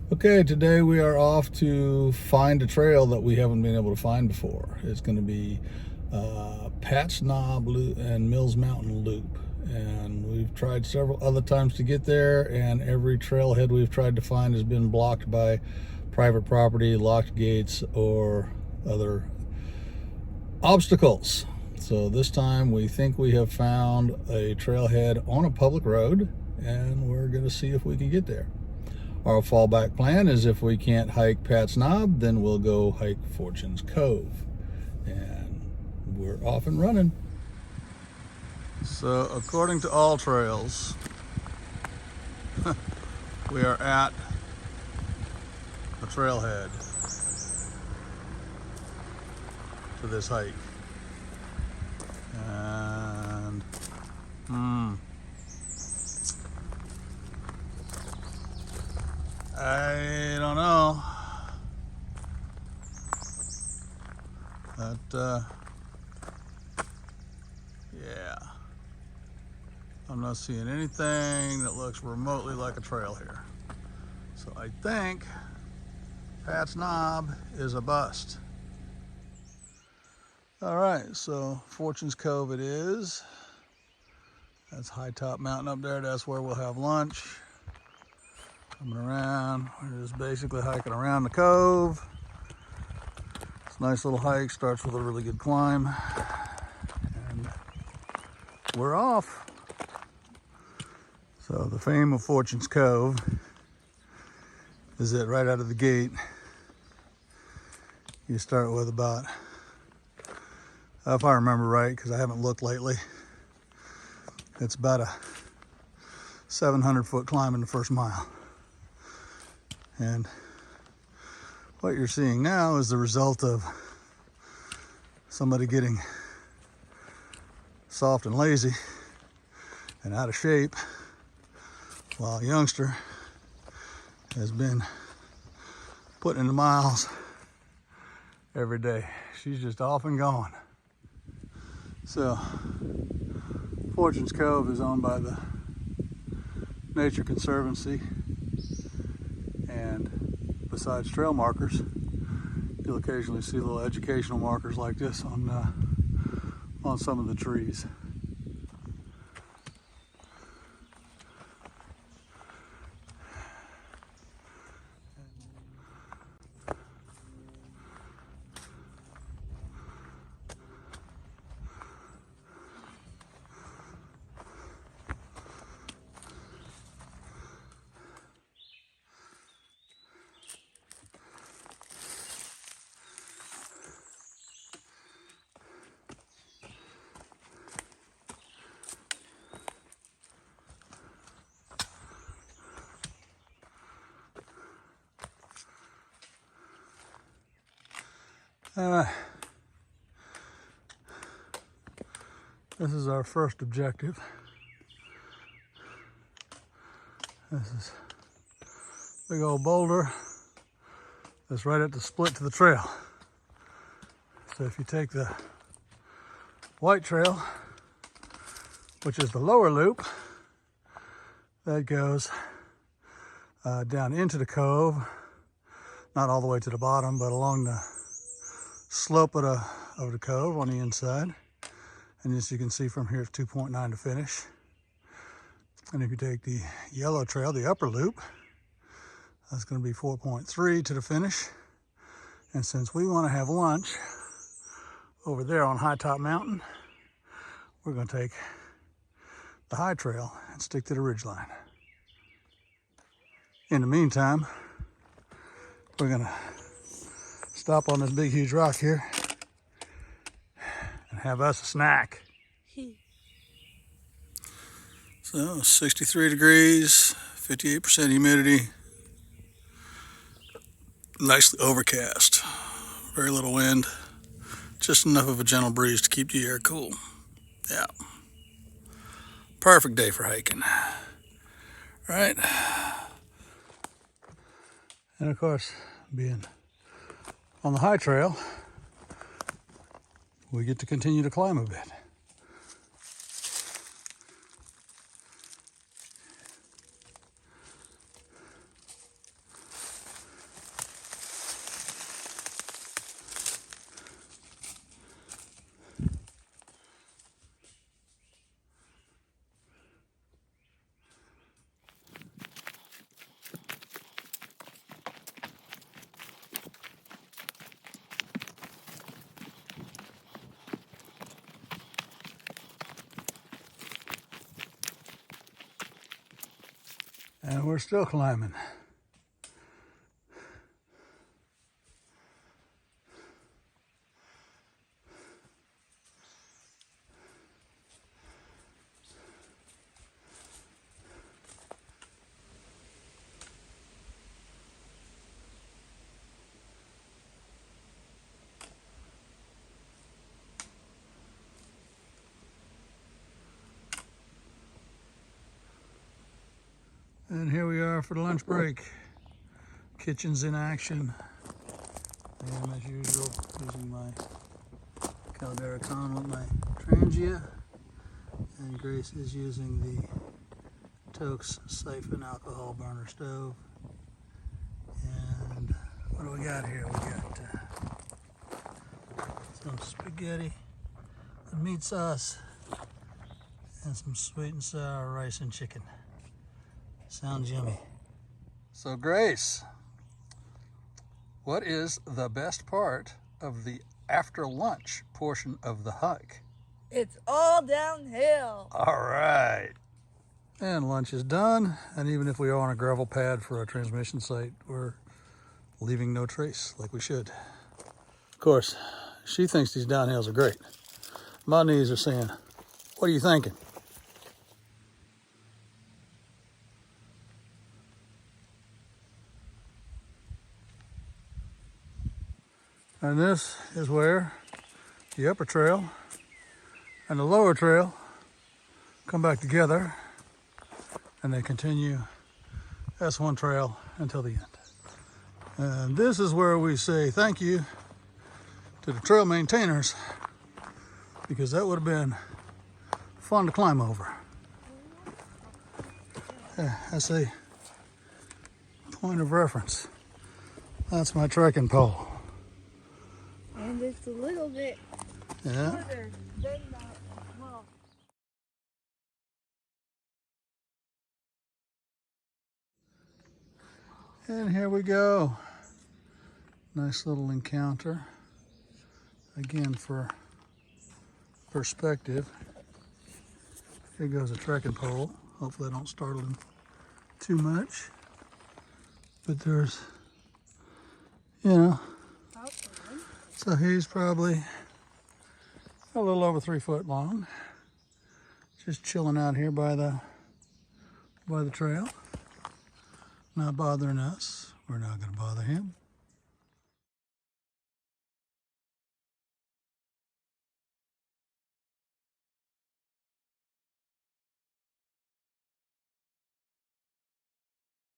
Okay, today we are off to find a trail that we haven't been able to find before. It's going to be Pat's Knob and Mills Mountain Loop. And we've tried several other times to get there, and every trailhead we've tried to find has been blocked by private property, locked gates, or other obstacles. So this time we think we have found a trailhead on a public road, and we're going to see if we can get there. Our fallback plan is if we can't hike Pat's Knob, then we'll go hike Fortune's Cove. And we're off and running. So according to All Trails, we are at the trailhead for this hike. And I don't know. Yeah. I'm not seeing anything that looks remotely like a trail here. So I think Pat's Knob is a bust. All right, so Fortune's Cove it is. That's High Top Mountain up there. That's where we'll have lunch. Coming around, we're just basically hiking around the cove. It's a nice little hike, starts with a really good climb. And we're off. So the fame of Fortune's Cove is that right out of the gate, you start with about, if I remember right, because I haven't looked lately, it's about a 700-foot climb in the first mile. And what you're seeing now is the result of somebody getting soft and lazy and out of shape, while a youngster has been putting in the miles every day. She's just off and gone. So, Fortune's Cove is owned by the Nature Conservancy. And besides trail markers, you'll occasionally see little educational markers like this on some of the trees. This is our first objective. This is a big old boulder that's right at the split to the trail. So if you take the white trail, which is the lower loop, that goes down into the cove, not all the way to the bottom, but along the slope of the cove on the inside. And as you can see from here, it's 2.9 to finish. And if you take the yellow trail, the upper loop, that's going to be 4.3 to the finish. And since we want to have lunch over there on High Top Mountain, we're going to take the high trail and stick to the ridgeline. In the meantime, we're going to stop on this big, huge rock here and have us a snack. So 63 degrees, 58% humidity, nicely overcast, very little wind, just enough of a gentle breeze to keep the air cool. Yeah, perfect day for hiking, right? And of course, being on the high trail, we get to continue to climb a bit. And we're still climbing. And here we are for the lunch break. Kitchen's in action. I am, as usual, using my Caldera Con with my Trangia. And Grace is using the Tokes Siphon Alcohol Burner Stove. And what do we got here? We got some spaghetti and meat sauce and some sweet and sour rice and chicken. Sounds yummy. So Grace, what is the best part of the after lunch portion of the hike? It's all downhill. All right. And lunch is done. And even if we are on a gravel pad for a transmission site, we're leaving no trace like we should. Of course, she thinks these downhills are great. My knees are saying, what are you thinking? And this is where the upper trail and the lower trail come back together, and they continue S1 trail until the end. And this is where we say thank you to the trail maintainers, because that would have been fun to climb over. As a point of reference, that's my trekking pole. And it's a little bit Yeah. shorter than that. Well, And here we go. Nice little encounter. Again, for perspective, here goes a trekking pole. Hopefully I don't startle him too much. But there's, so he's probably a little over 3 foot long. Just chilling out here by the trail. Not bothering us. We're not going to bother him.